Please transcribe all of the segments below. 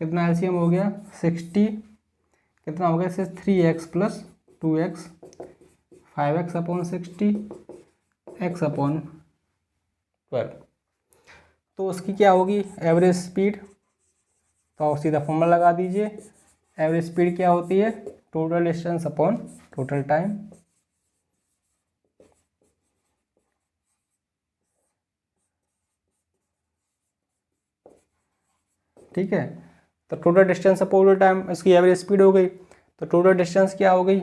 कितना एलसीएम हो गया 60, कितना हो गया इससे 3x plus 2x 5x upon 60 x upon 12। तो उसकी क्या होगी एवरेज स्पीड, तो आप सीधा फॉर्मूला लगा दीजिए। एवरेज स्पीड क्या होती है total distance upon total time. ठीक है, तो total distance upon total time इसकी एवरेज स्पीड हो गई। तो टोटल डिस्टेंस क्या हो गई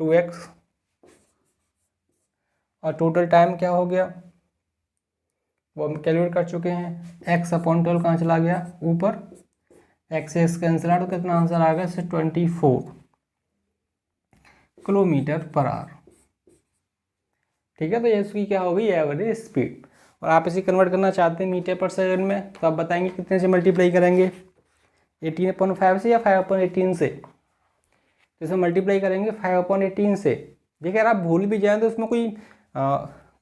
2x और टोटल टाइम क्या हो गया वो हम कैलकुलेट कर चुके हैं। x अपॉन 12 कहाँ चला गया ऊपर, x से x कैंसिल आउट, तो कितना आंसर आ गया इससे 24 किलोमीटर पर आवर। ठीक है, तो ये इसकी क्या होगी एवरेज स्पीड। और आप इसे कन्वर्ट करना चाहते हैं मीटर पर सेकंड में, तो आप बताएंगे कितने से मल्टीप्लाई करेंगे 18/5 से या 5/18 से। तो इसे मल्टीप्लाई करेंगे 5/18 से। देखिए अगर आप भूल भी जाएँ तो उसमें कोई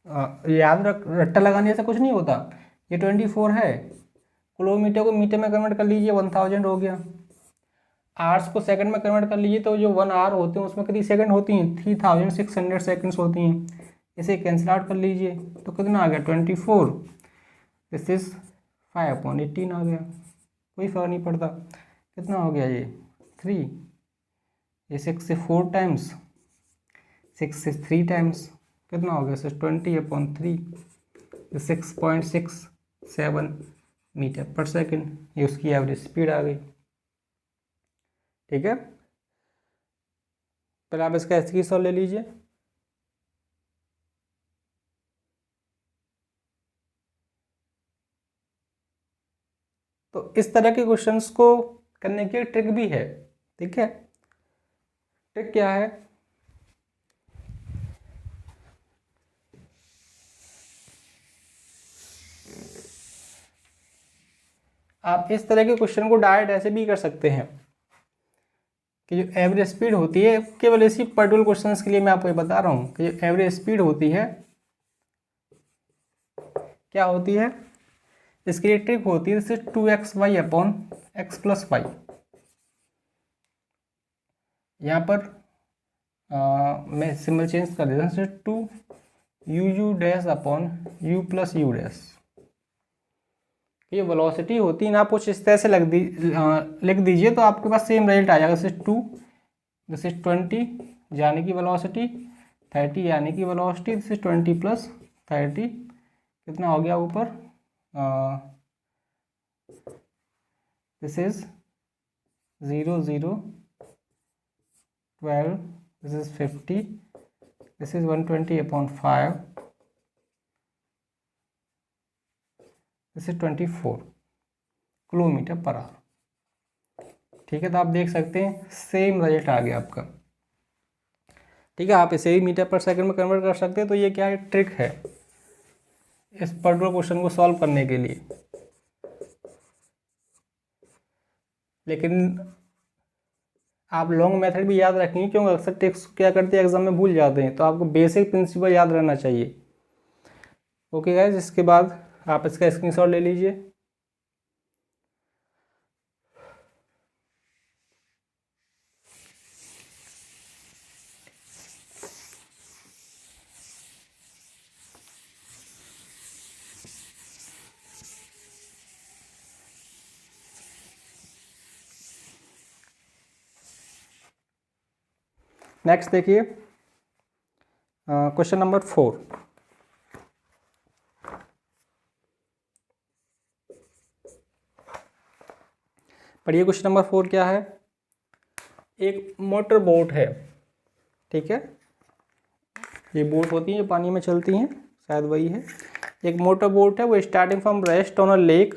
रट्टा लगाने जैसा कुछ नहीं होता। ये 24 है, किलोमीटर को मीटर में कन्वर्ट कर लीजिए 1000 हो गया। आवर्स को सेकंड में कन्वर्ट कर लीजिए तो जो 1 आवर होते हैं उसमें कितनी सेकंड होती हैं 3600 सेकंड्स होती हैं। इसे कैंसिल आउट कर लीजिए तो कितना आ गया 24, दिस इज 5/18 आ गया, कोई फर्क नहीं पड़ता। कितना हो गया ये 3, ये 6 से 4 टाइम्स, 6 से 3 टाइम्स, कितना हो गया सर 20/3, 6.67 मीटर पर सेकंड। ये उसकी एवरेज स्पीड आ गई। ठीक है, पहले आप इसका स्क्रीनशॉट ले लीजिए। तो इस तरह के क्वेश्चंस को करने की ट्रिक भी है। ठीक है, ट्रिक क्या है, आप इस तरह के क्वेश्चन को डायरेक्ट ऐसे भी कर सकते हैं कि जो एवरेज स्पीड होती है, केवल इसी पर्टिकुलर क्वेश्चंस के लिए मैं आपको ये बता रहा हूँ कि जो एवरेज स्पीड होती है क्या होती है, इसके लिए ट्रिक होती है जैसे 2xy upon x plus Y. यहाँ पर मैं सिंबल चेंज कर देता हूँ, जैसे 2u dash upon u plus you dash. ये वेलोसिटी होती है ना, आप कुछ इस तरह से लिख दीजिए तो आपके पास सेम रिजल्ट आ जाएगा। जैसे 2 दिस इज 20 जाने की वेलोसिटी, 30 यानी कि वेलोसिटी, दिस इज 20 प्लस 30, कितना हो गया ऊपर, this is 0 0 12, this is 50, this is 120/5, this is 24 kilometre per hour. ठीक है, तो आप देख सकते हैं सेम रिजल्ट आ गया आपका। ठीक है, आप इसे ही मीटर पर सेकंड में कन्वर्ट कर सकते हैं। तो ये क्या है ट्रिक है इस पर्टिकुलर क्वेश्चन को सॉल्व करने के लिए। लेकिन आप लॉन्ग मेथड भी याद रखेंगे, क्योंकि अक्सर ट्रिक्स क्या करते हैं एग्जाम में भूल जाते हैं, तो आपको बेसिक प्रिंसिपल याद रहना चाहिए। ओके गाइस, इसके बाद आप इसका स्क्रीनशॉट ले लीजिए। नेक्स्ट देखिए क्वेश्चन नंबर 4। पढ़िए क्वेश्चन नंबर 4 क्या है। एक मोटर बोट है, ठीक है, ये बोट होती है जो पानी में चलती हैं, शायद वही है। एक मोटर बोट है, वो starting from rest on a lake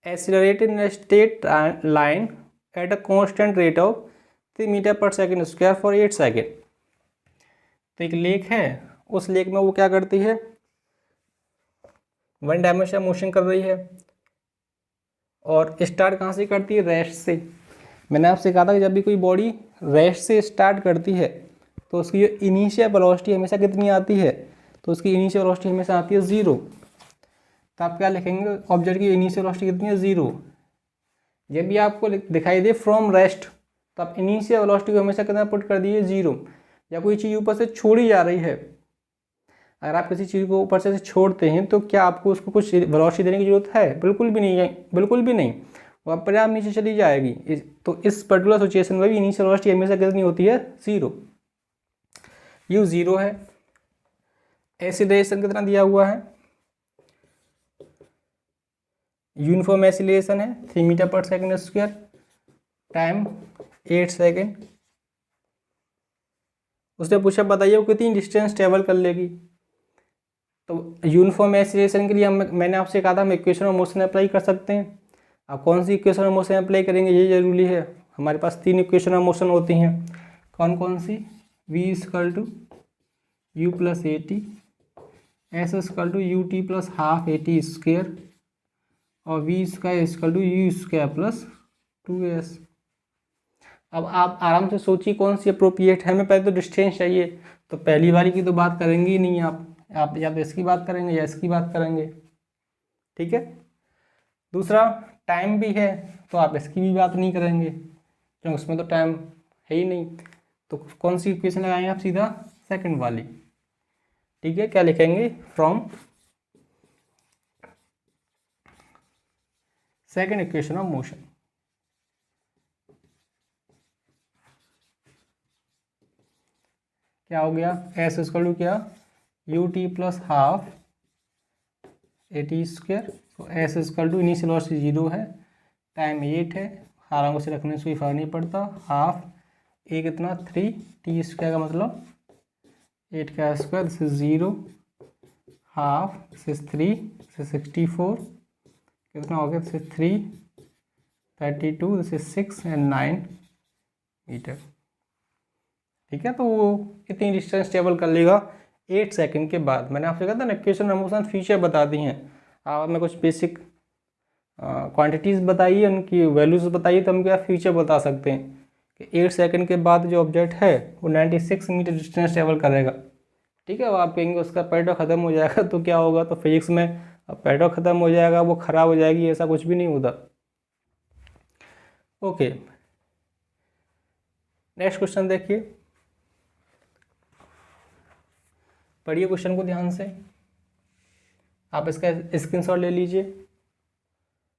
accelerated in straight line at a constant rate of 3 metre per second square for 8 second. तो एक लेक है, उस लेक में वो क्या करती है 1 डायमेंशनल मोशन कर रही है, और स्टार्ट कहाँ से करती है रेस्ट से। मैंने आपसे कहा था कि जब भी कोई बॉडी रेस्ट से स्टार्ट करती है तो उसकी जो इनिशियल वेलोसिटी हमेशा कितनी आती है, तो उसकी इनिशियल वेलोसिटी हमेशा आती है 0। तो आप क्या लिखेंगे, ऑब्जेक्ट की इनिशियल वेलोसिटी कितनी है, 0। जब भी आपको दिखाई दे फ्रॉम रेस्ट, तो आप इनिशियल वेलोसिटी को हमेशा कितना पुट कर दिए, 0। या कोई चीज़ ऊपर से छोड़ी जा रही है, अगर आप किसी चीज़ को ऊपर से छोड़ते हैं तो क्या आपको उसको कुछ वेलोसिटी देने की जरूरत है, बिल्कुल भी नहीं है, बिल्कुल भी नहीं, वो अपने आप नीचे चली जाएगी। तो इस पर्टिकुलर सिचुएशन में भी इनिशियल वेलोसिटी हमेशा कितनी होती है, 0। यू 0 है। एक्सीलरेशन कितना दिया हुआ है, यूनिफॉर्म एक्सीलरेशन है 3 metre per second square, time 8 second. उसने पूछा बताइए वो कितनी डिस्टेंस ट्रेवल कर लेगी। तो यूनिफॉर्म एक्सीलरेशन के लिए मैंने आपसे कहा था हम इक्वेशन ऑफ मोशन अप्लाई कर सकते हैं। अब कौन सी इक्वेशन ऑफ मोशन अप्लाई करेंगे ये जरूरी है। हमारे पास 3 इक्वेशन ऑफ मोशन होती हैं, कौन कौन सी, v equal to U plus A T, S equal to U T plus half A T square, और v square equal to U square plus 2s। अब आप आराम से सोचिए कौन सी अप्रोप्रिएट है। हमें पहले तो डिस्टेंस चाहिए, तो पहली वाली की तो बात करेंगे ही नहीं आप या तो इसकी बात करेंगे या इसकी बात करेंगे, ठीक है। दूसरा टाइम भी है, तो आप इसकी भी बात नहीं करेंगे क्योंकि उसमें तो टाइम है ही नहीं। तो कौन सी इक्वेशन लगाएंगे आप, सीधा सेकंड वाली, ठीक है। क्या लिखेंगे, from second equation of motion. क्या हो गया, एस इक्वल टू क्या, U T plus half A T square. तो S equal to initial velocity 0 है, टाइम 8 है, हालांकि उसे रखने से कोई फर्क नहीं पड़ता। हाफ ए कितना 3, टी स्क्वायर का मतलब 8 का square, this is 0, half this is 3, this is 64, कितना हो गया, this is 3, 32, this is 6 and 9 metre, ठीक है। तो वो कितनी डिस्टेंस ट्रेवल कर लेगा 8 सेकंड के बाद। मैंने आपसे कहा था ना इक्वेशन ऑफ मोशन फीचर बता दी हैं, आप हमें कुछ बेसिक क्वांटिटीज़ बताइए, उनकी वैल्यूज़ बताइए, तो हम क्या फ्यूचर बता सकते हैं कि 8 सेकंड के बाद जो ऑब्जेक्ट है वो 96 मीटर डिस्टेंस ट्रेवल करेगा, ठीक है। अब आप कहेंगे उसका पैराडॉक्स ख़त्म हो जाएगा तो क्या होगा, तो फिजिक्स में पैराडॉक्स ख़त्म हो जाएगा, वो ख़राब हो जाएगी, ऐसा कुछ भी नहीं होता। ओके, नेक्स्ट क्वेश्चन देखिए, पढ़िए क्वेश्चन को ध्यान से, आप इसका स्क्रीनशॉट ले लीजिए।